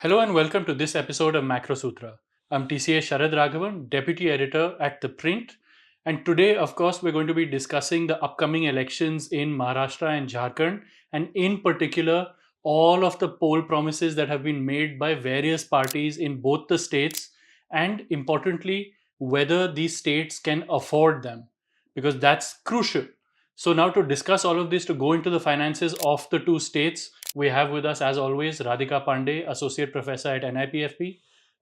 Hello and welcome to this episode of Macro Sutra. I'm TCA Sharad Raghavan, Deputy Editor at ThePrint. And today, of course, we're going to be discussing the upcoming elections in Maharashtra and Jharkhand, and in particular, all of the poll promises that have been made by various parties in both the states, and importantly, whether these states can afford them, because that's crucial. So, now to discuss all of this, to go into the finances of the two states, we have with us, as always, Radhika Pandey, Associate Professor at NIPFP.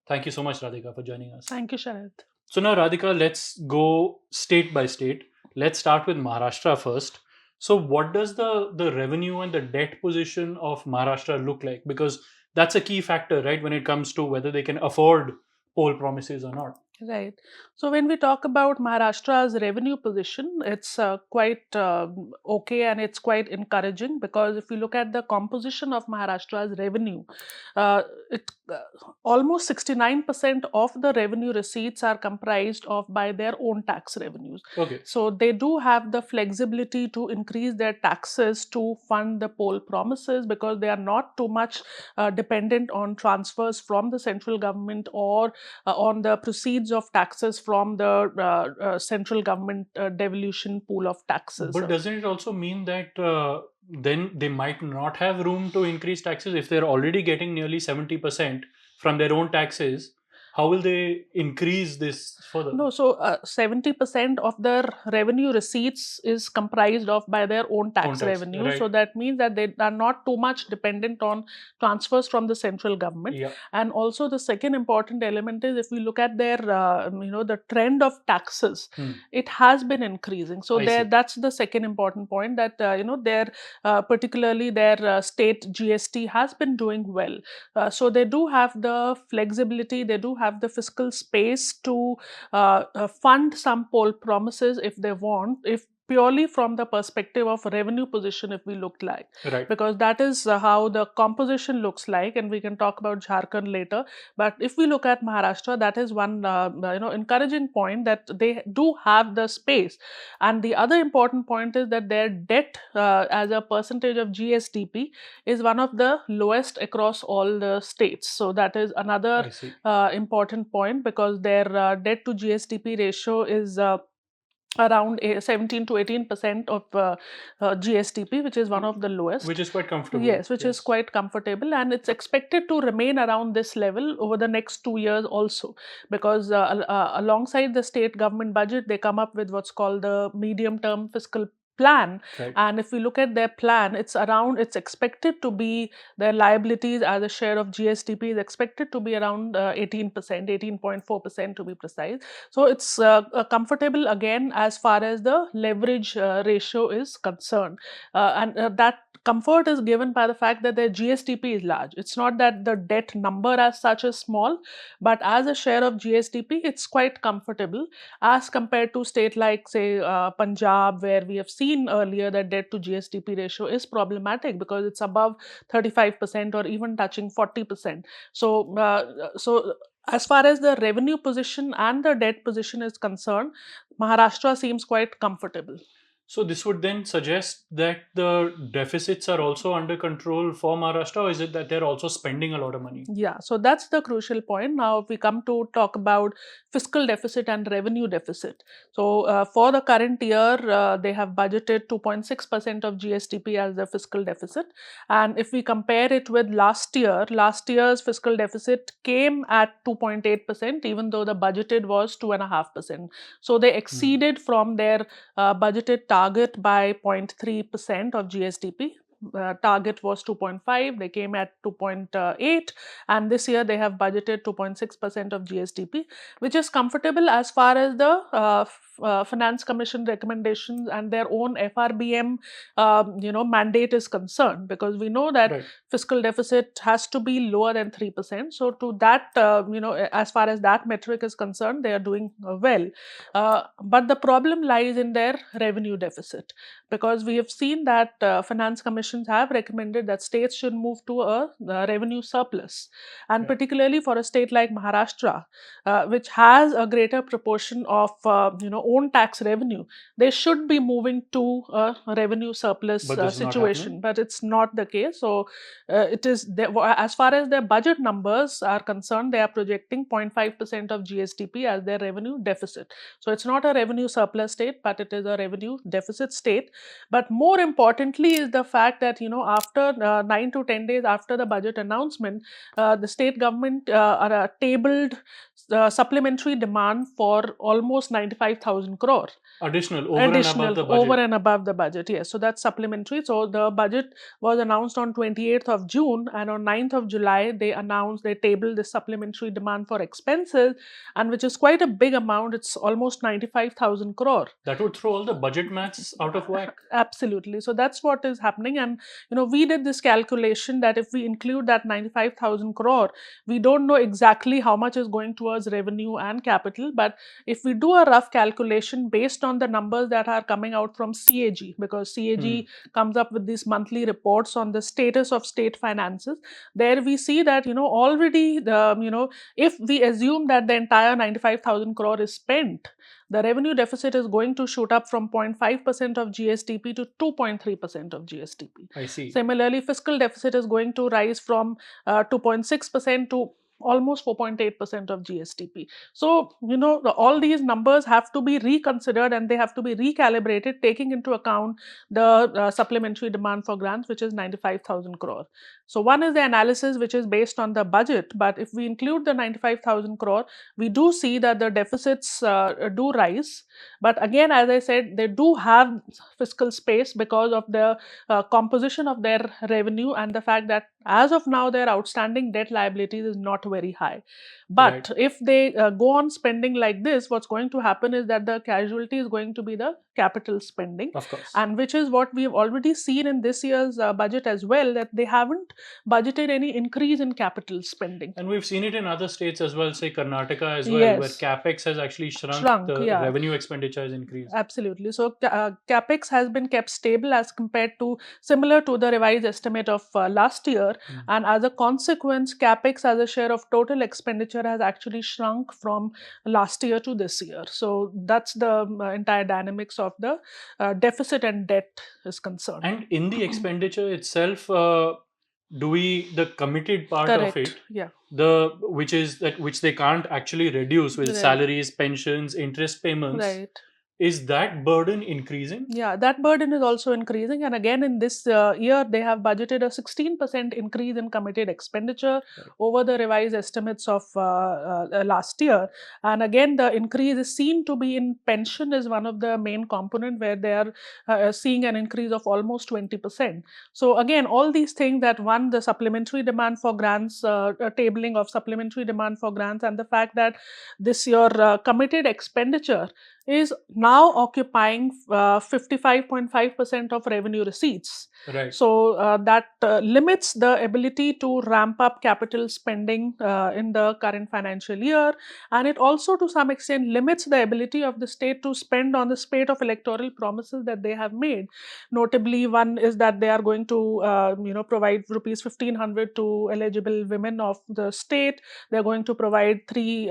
Thank you so much, Radhika, for joining us. Thank you, Sharad. So, now, Radhika, let's go state by state. Let's start with Maharashtra first. So, what does the revenue and the debt position of Maharashtra look like? Because that's a key factor, right, when it comes to whether they can afford poll promises or not. Right. So when we talk about Maharashtra's revenue position, it's quite okay and it's quite encouraging because if you look at the composition of Maharashtra's revenue, uh, it almost 69% of the revenue receipts are comprised of by their own tax revenues. Okay. So they do have the flexibility to increase their taxes to fund the poll promises because they are not too much dependent on transfers from the central government or on the proceeds of taxes from the central government devolution pool of taxes. But doesn't it also mean that then they might not have room to increase taxes if they're already getting nearly 70% from their own taxes? How will they increase this further? No, so 70% of their revenue receipts is comprised of by their own Own tax tax, revenue. right? So that means that they are not too much dependent on transfers from the central government. Yeah, And also the second important element is if we look at their, the trend of taxes, hmm, it has been increasing. So I there, see. that's the second important point that their particularly their state GST has been doing well. So they do have the flexibility, they do have the fiscal space to fund some poll promises if they want, if purely from the perspective of revenue position if we look like, Right. because that is how the composition looks like, and we can talk about Jharkhand later. But if we look at Maharashtra, that is one encouraging point that they do have the space. And the other important point is that their debt as a percentage of GSDP is one of the lowest across all the states. So that is another I see. important point because their debt to GSDP ratio is around 17 to 18% of GSDP, which is one of the Which lowest. is quite comfortable. Yes, which is Yes. quite comfortable, and it's expected to remain around this level over the next 2 years also, because alongside the state government budget, they come up with what's called the medium-term fiscal plan. Right. And if we look at their plan, it's expected to be their liabilities as a share of GSDP is expected to be around 18%, 18.4% to be precise. So it's comfortable again as far as the leverage ratio is concerned. And that comfort is given by the fact that their GSDP is large. It's not that the debt number as such is small, but as a share of GSDP, it's quite comfortable as compared to state like, say, Punjab, where we have seen earlier that debt to GSDP ratio is problematic because it's above 35% or even touching 40%. So as far as the revenue position and the debt position is concerned, Maharashtra seems quite comfortable. So this would then suggest that the deficits are also under control for Maharashtra, or is it that they're also spending a lot of money? Yeah, so that's the crucial point. Now, if we come to talk about fiscal deficit and revenue deficit. So, for the current year, they have budgeted 2.6% of GSDP as the fiscal deficit. And if we compare it with last year's fiscal deficit came at 2.8%, even though the budgeted was 2.5%. So, they Hmm. exceeded from their budgeted target by 0.3% of GSDP. Target was 2.5, they came at 2.8, and this year they have budgeted 2.6% of GSDP, which is comfortable as far as the finance commission recommendations and their own FRBM mandate is concerned, because we know that Right. fiscal deficit has to be lower than 3%. So to that, as far as that metric is concerned, they are doing well. But the problem lies in their revenue deficit, because we have seen that finance commissions have recommended that states should move to a revenue surplus, and Yeah. particularly for a state like Maharashtra, which has a greater proportion of own tax revenue, they should be moving to a revenue surplus But this is not happening. situation. But it's not the case. So it is as far as their budget numbers are concerned, they are projecting 0.5% of GSTP as their revenue deficit. So it's not a revenue surplus state, but it is a revenue deficit state. But more importantly is the fact that, after 9 to 10 days after the budget announcement, the state government tabled supplementary demand for almost 95,000 crore. Additional, over and above Additional, the over budget. and above the budget, yes. So that's supplementary. So the budget was announced on 28th of June, and on 9th of July, they tabled the supplementary demand for expenses, and which is quite a big amount. It's almost 95,000 crore. That would throw all the budget maths out of whack. Absolutely. So that's what is happening. And, we did this calculation that if we include that 95,000 crore, we don't know exactly how much is going towards revenue and capital. But if we do a rough calculation based on the numbers that are coming out from CAG, because CAG comes up with these monthly reports on the status of state finances, there we see that, already if we assume that the entire 95,000 crore is spent, the revenue deficit is going to shoot up from 0.5% of GSTP to 2.3% of GSTP. I see. Similarly, fiscal deficit is going to rise from 2.6% to almost 4.8% of GSTP. So, all these numbers have to be reconsidered and they have to be recalibrated, taking into account the supplementary demand for grants, which is 95,000 crore. So, one is the analysis which is based on the budget, but if we include the 95,000 crore, we do see that the deficits do rise. But again, as I said, they do have fiscal space because of the composition of their revenue and the fact that as of now, their outstanding debt liabilities is not very high. But Right. if they go on spending like this, what's going to happen is that the casualty is going to be the capital spending, Of course. and which is what we've already seen in this year's budget as well, that they haven't budgeted any increase in capital spending. And we've seen it in other states as well, say Karnataka as well, where Yes, capex has actually shrunk, shrunk, the yeah. revenue expenditure has increased. Absolutely. So capex has been kept stable as compared to similar to the revised estimate of last year, and as a consequence, capex as a share of total expenditure has actually shrunk from last year to this year. So that's the entire dynamics of the deficit and debt is concerned. And in the expenditure itself, do we, the committed part of Correct. it, Yeah. which they can't actually reduce with Right. salaries, pensions, interest payments, Right. is that burden increasing? Yeah, that burden is also increasing. And again, in this year, they have budgeted a 16% increase in committed expenditure Right. over the revised estimates of last year. And again, the increase is seen to be in pension is one of the main component where they are seeing an increase of almost 20%. So again, all these things that one, the supplementary demand for grants, tabling of supplementary demand for grants, and the fact that this year committed expenditure is now occupying 55.5% of revenue receipts. Right. So that limits the ability to ramp up capital spending in the current financial year. And it also, to some extent, limits the ability of the state to spend on the spate of electoral promises that they have made. Notably, one is that they are going to provide rupees 1,500 to eligible women of the state. They're going to provide 3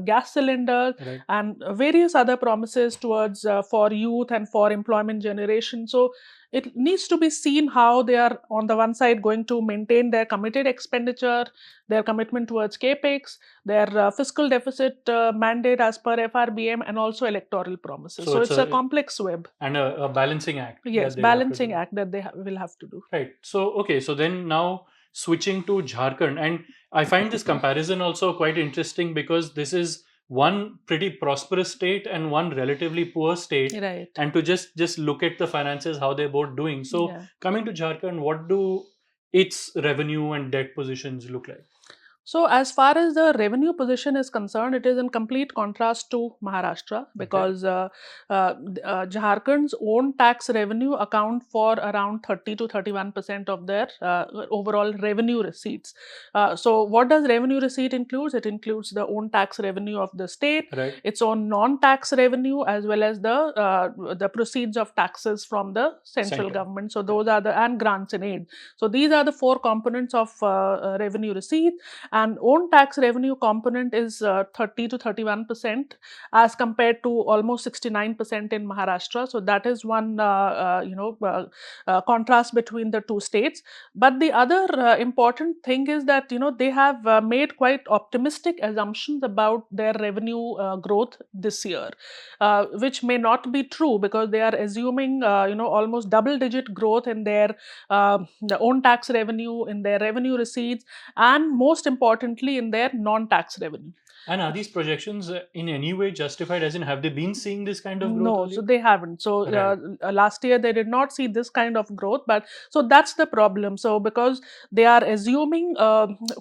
gas cylinders, Right. and various other promises towards for youth and for employment generation. So it needs to be seen how they are on the one side going to maintain their committed expenditure, their commitment towards capex, their fiscal deficit mandate as per FRBM, and also electoral promises. So it's a complex web. And a balancing act. Yes, balancing act that they will have to do. Right. So, okay. So then now switching to Jharkhand, and I find this comparison also quite interesting because this is one pretty prosperous state and one relatively poor state. Right. And to just look at the finances, how they're both doing. So, Yeah. coming to Jharkhand, what do its revenue and debt positions look like? So, as far as the revenue position is concerned, it is in complete contrast to Maharashtra Okay. because Jharkhand's own tax revenue account for around 30 to 31% of their overall revenue receipts. So, what does revenue receipt includes? It includes the own tax revenue of the state, Right. its own non-tax revenue, as well as the proceeds of taxes from the central Center. government. So, Yeah. those are the and grants and aid. So, these are the four components of revenue receipt, and own tax revenue component is 30 to 31% as compared to almost 69% in Maharashtra. So that is one contrast between the two states. But the other important thing is that they have made quite optimistic assumptions about their revenue growth this year, which may not be true because they are assuming almost double digit growth in their the own tax revenue, in their revenue receipts, and most importantly in their non-tax revenue. And are these projections in any way justified? As in, have they been seeing this kind of growth No, so earlier? they haven't. So Right. last year they did not see this kind of growth, but so that's the problem. So because they are assuming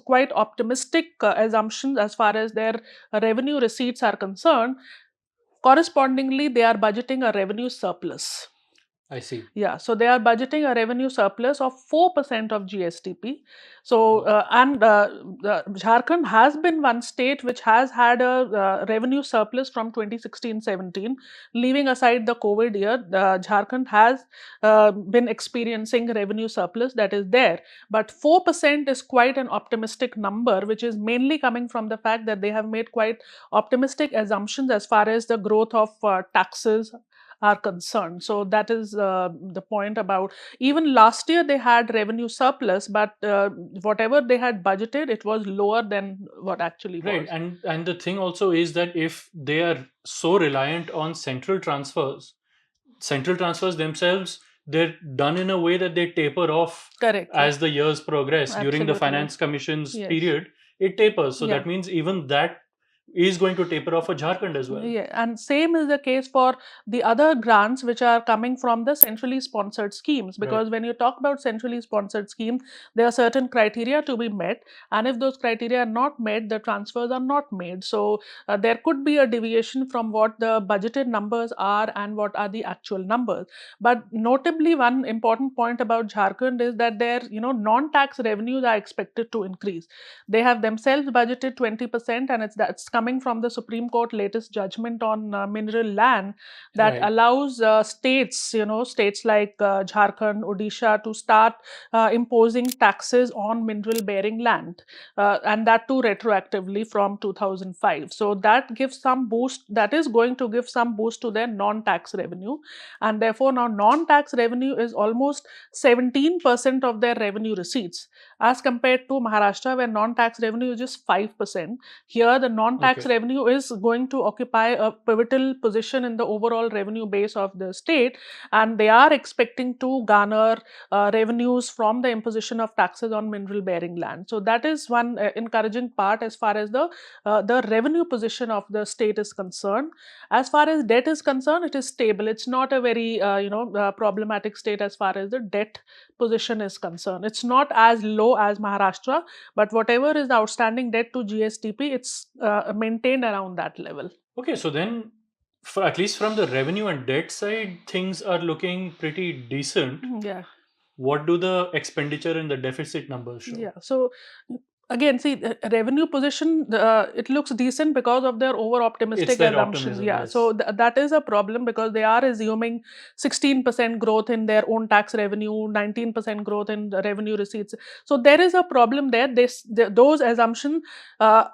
quite optimistic assumptions as far as their revenue receipts are concerned, correspondingly they are budgeting a revenue surplus. I see. Yeah, so they are budgeting a revenue surplus of 4% of GSTP. So, Oh. Jharkhand has been one state which has had a revenue surplus from 2016-17. Leaving aside the COVID year, Jharkhand has been experiencing revenue surplus that is there. But 4% is quite an optimistic number, which is mainly coming from the fact that they have made quite optimistic assumptions as far as the growth of taxes are concerned. So that is the point about, even last year they had revenue surplus, but whatever they had budgeted, it was lower than what actually Right. was. And the thing also is that if they are so reliant on central transfers themselves, they're done in a way that they taper off Correct. Yeah. as the years progress. During the Absolutely. finance commission's Yes. period, it tapers. So Yeah. that means even that is going to taper off for Jharkhand as well. Yeah, and same is the case for the other grants which are coming from the centrally sponsored schemes. Right. Because when you talk about centrally sponsored scheme, there are certain criteria to be met, and if those criteria are not met, the transfers are not made. So there could be a deviation from what the budgeted numbers are and what are the actual numbers. But notably, one important point about Jharkhand is that their non-tax revenues are expected to increase. They have themselves budgeted 20%, and that's coming from the Supreme Court latest judgment on mineral land that Right. allows states like Jharkhand, Odisha to start imposing taxes on mineral bearing land, and that too retroactively from 2005. So that gives some boost, that is going to give some boost to their non-tax revenue, and therefore now non-tax revenue is almost 17% of their revenue receipts, as compared to Maharashtra, where non-tax revenue is just 5%. Here, the non-tax Okay. revenue is going to occupy a pivotal position in the overall revenue base of the state, and they are expecting to garner revenues from the imposition of taxes on mineral-bearing land. So that is one encouraging part as far as the revenue position of the state is concerned. As far as debt is concerned, it is stable. It's not a very problematic state as far as the debt position is concerned. It's not as low as Maharashtra, but whatever is the outstanding debt to GSTP, it's maintained around that level. Okay. So then, for at least from the revenue and debt side, things are looking pretty decent. Yeah. What do the expenditure and the deficit numbers show? Yeah. So again, see, revenue position, it looks decent because of their over It's optimistic their assumptions. optimism, Yeah. So yes. that is a problem because they are assuming 16% growth in their own tax revenue, 19% growth in the revenue receipts. So there is a problem there. Those assumptions uh,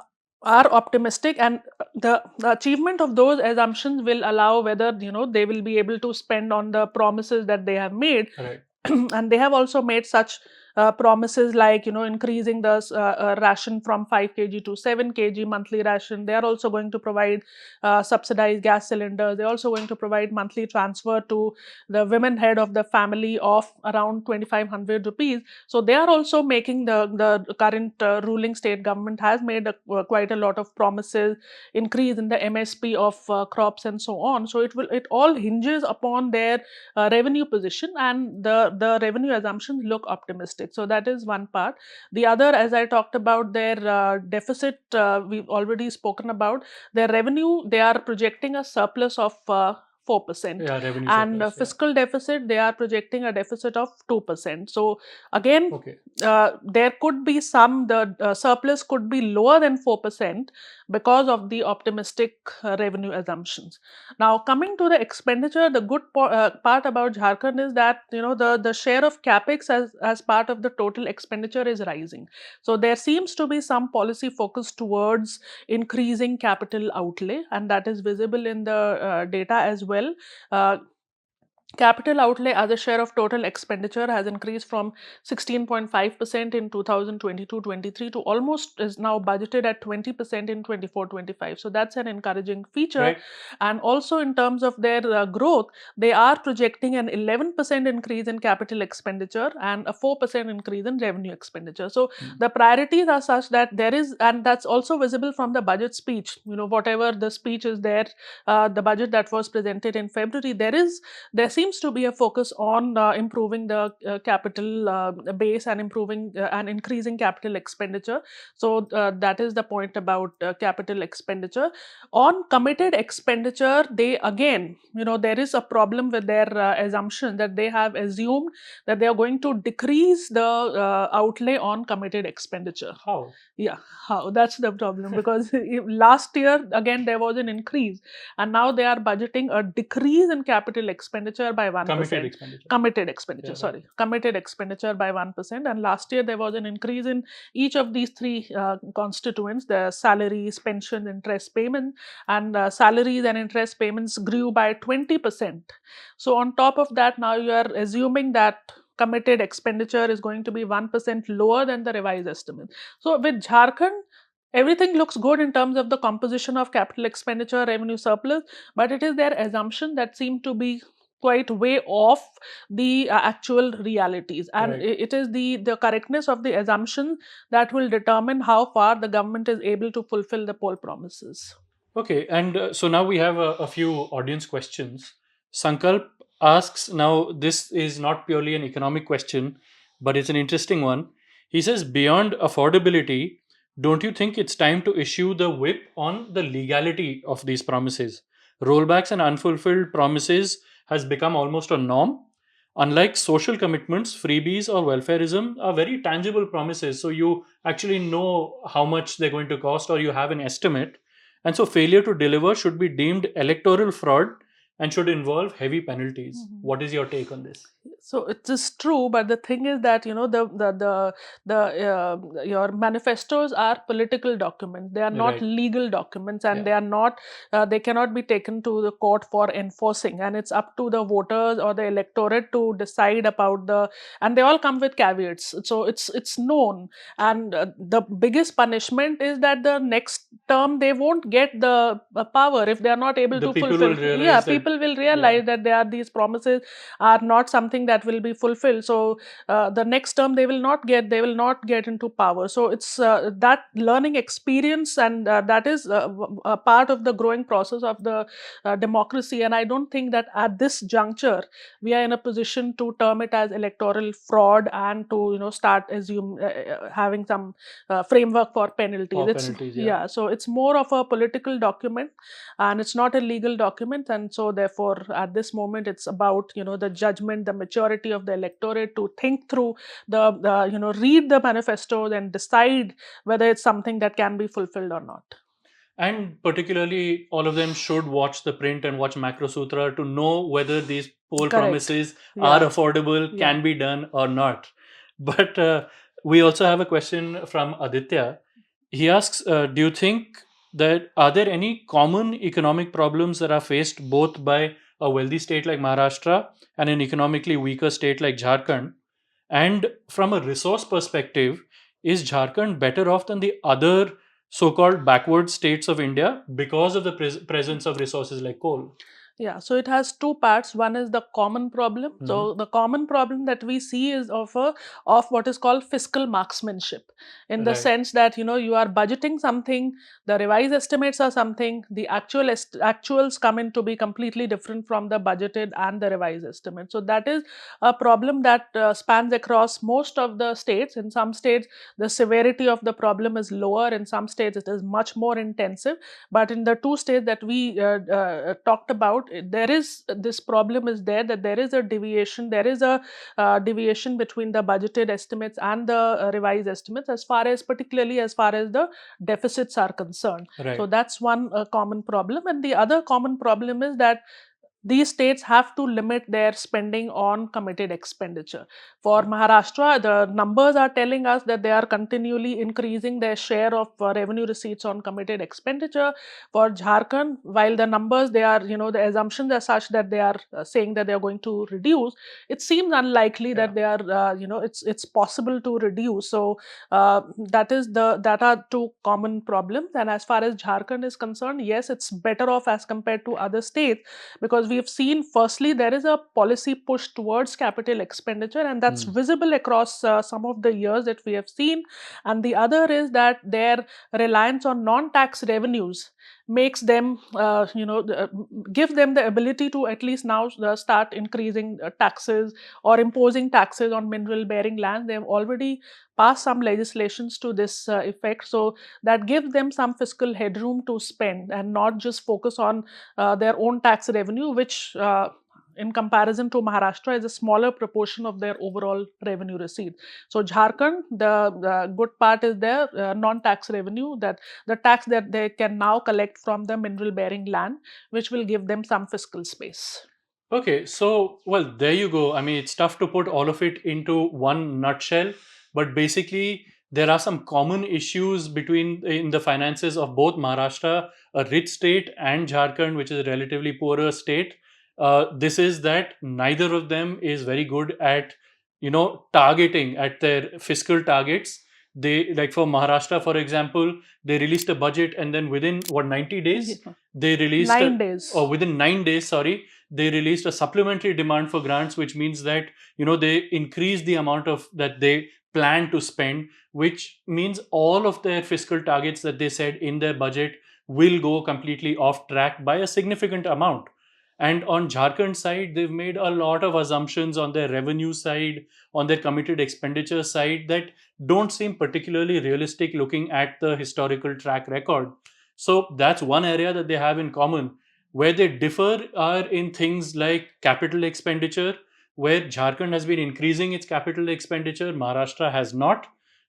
are optimistic, and the achievement of those assumptions will allow whether they will be able to spend on the promises that they have made. Right. And they have also made such promises like increasing the ration from 5 kg to 7 kg monthly ration. They are also going to provide subsidized gas cylinders. They're also going to provide monthly transfer to the women head of the family of around 2500 rupees. So they are also making the current ruling state government has made quite a lot of promises, increase in the MSP of crops and so on. So it all hinges upon their revenue position, and the revenue assumptions look optimistic. deficit. So that is one part. The other, as I talked about, their deficit, we've already spoken about. Their revenue, they are projecting a surplus of 4%. Yeah, revenue And surplus. fiscal deficit, they are projecting a deficit of 2%. So again, Okay. there could be the surplus could be lower than 4% because of the optimistic revenue assumptions. Now, coming to the expenditure, the good part about Jharkhand is that the share of capex as part of the total expenditure is rising. So there seems to be some policy focus towards increasing capital outlay, and that is visible in the data as well. Uh, Capital outlay as a share of total expenditure has increased from 16.5% in 2022-23 to almost is now budgeted at 20% in 24-25. So that's an encouraging feature. Right. And also in terms of their growth, they are projecting an 11% increase in capital expenditure and a 4% increase in revenue expenditure. So the priorities are such that there is, and that's also visible from the budget speech. Whatever the speech is there, the budget that was presented in February, there seems to be a focus on improving the capital base and improving and increasing capital expenditure. So that is the point about capital expenditure. On committed expenditure, they again, there is a problem with their assumption that they have assumed that they are going to decrease the outlay on committed expenditure. How? Yeah, how? That's the problem, because last year again there was an increase, and now they are budgeting a decrease in capital expenditure by 1%. Committed expenditure. Committed expenditure, Yeah, sorry, committed expenditure by 1%. And last year there was an increase in each of these three constituents: the salaries, pension, interest payment, and salaries and interest payments grew by 20%. So on top of that, now you are assuming that committed expenditure is going to be 1% lower than the revised estimate. So with Jharkhand, everything looks good in terms of the composition of capital expenditure, revenue surplus, but it is their assumption that seem to be quite way off the actual realities. And Right. it is the correctness of the assumption that will determine how far the government is able to fulfill the poll promises. Okay, and so now we have a few audience questions. Sankalp asks, now this is not purely an economic question, but it's an interesting one. He says, beyond affordability, don't you think it's time to issue the whip on the legality of these promises? Rollbacks and unfulfilled promises has become almost a norm. Unlike social commitments, freebies or welfareism are very tangible promises. So you actually know how much they're going to cost, or you have an estimate, and so failure to deliver should be deemed electoral fraud and should involve heavy penalties. Mhm. What is your take on this? So it is true, but the thing is that your manifestos are political documents. They are not Right. legal documents, and Yeah. they are not they cannot be taken to the court for enforcing. And it's up to the voters or the electorate to decide about and they all come with caveats. So it's known, and the biggest punishment is that the next term they won't get the power if they are not able The to people fulfill. will realize Yeah, that. people will Yeah. realize that there are these promises are not something that will be fulfilled. So the next term they will not get into power. So it's that learning experience, and that is a part of the growing process of the democracy. And I don't think that at this juncture we are in a position to term it as electoral fraud and to start having some framework for penalties. Or It's penalties, yeah. yeah, so it's more of a political document, and it's not a legal document. And so therefore at this moment it's about the judgment, the maturity of the electorate to think through the read the manifestos and decide whether it's something that can be fulfilled or not. And particularly, all of them should watch the print and watch Macro Sutra to know whether these poll Correct. promises are Yeah. affordable, Yeah. can be done, or not. But we also have a question from Aditya. He asks, do you think that are there any common economic problems that are faced both by a wealthy state like Maharashtra and an economically weaker state like Jharkhand? And from a resource perspective, is Jharkhand better off than the other so called backward states of India because of the presence of resources like coal? Yeah, so it has two parts. One is the common problem. Hmm. So the common problem that we see is of what is called fiscal marksmanship, in the Right. sense that you are budgeting something, the revised estimates are something, the actuals come in to be completely different from the budgeted and the revised estimate. So that is a problem that spans across most of the states. In some states, the severity of the problem is lower. In some states, it is much more intensive. But in the two states that we talked about, there is this problem is there, that there is a deviation. There is a deviation between the budgeted estimates and the revised estimates, as far as particularly as far as the deficits are concerned. So Right. that's one common problem, and the other common problem is that these states have to limit their spending on committed expenditure. For Maharashtra, the numbers are telling us that they are continually increasing their share of revenue receipts on committed expenditure. For Jharkhand, while the numbers they are, the assumptions are such that they are saying that they are going to reduce, it seems unlikely Yeah. that they are, it's possible to reduce. So that are two common problems. And as far as Jharkhand is concerned, yes, it's better off as compared to other states, because we have seen, firstly, there is a policy push towards capital expenditure, and that's Hmm. visible across some of the years that we have seen. And the other is that their reliance on non-tax revenues makes them, give them the ability to at least now start increasing taxes or imposing taxes on mineral bearing land. They have already passed some legislations to this effect, so that gives them some fiscal headroom to spend and not just focus on their own tax revenue, which in comparison to Maharashtra is a smaller proportion of their overall revenue receipt. So Jharkhand, the good part is their non-tax revenue, that the tax that they can now collect from the mineral bearing land, which will give them some fiscal space. Okay, so well, there you go. I mean, it's tough to put all of it into one nutshell, but basically, there are some common issues between in the finances of both Maharashtra, a rich state, and Jharkhand, which is a relatively poorer state. This is that neither of them is very good at, targeting at their fiscal targets. They, like for Maharashtra, for example, they released a budget, and then within what, 90 days, Yeah. they released a, 9 days. or within 9 days, sorry, they released a supplementary demand for grants, which means that they increase the amount of that they plan to spend, which means all of their fiscal targets that they said in their budget will go completely off track by a significant amount. And on Jharkhand side, they've made a lot of assumptions on their revenue side, on their committed expenditure side, that don't seem particularly realistic looking at the historical track record. So that's one area that they have in common. Where they differ are in things like capital expenditure, where Jharkhand has been increasing its capital expenditure, Maharashtra has not.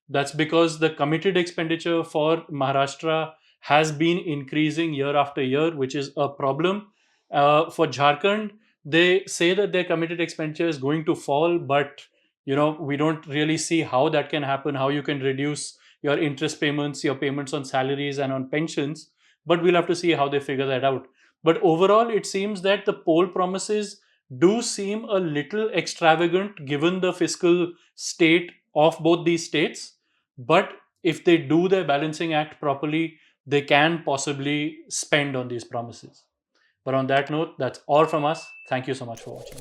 That's because the committed expenditure for Maharashtra has been increasing year after year, which is a problem. For Jharkhand, they say that their committed expenditure is going to fall, but we don't really see how that can happen, how you can reduce your interest payments, your payments on salaries and on pensions. But we'll have to see how they figure that out. But overall, it seems that the poll promises do seem a little extravagant given the fiscal state of both these states. But if they do their balancing act properly, they can possibly spend on these promises. But on that note, that's all from us. Thank you so much for watching.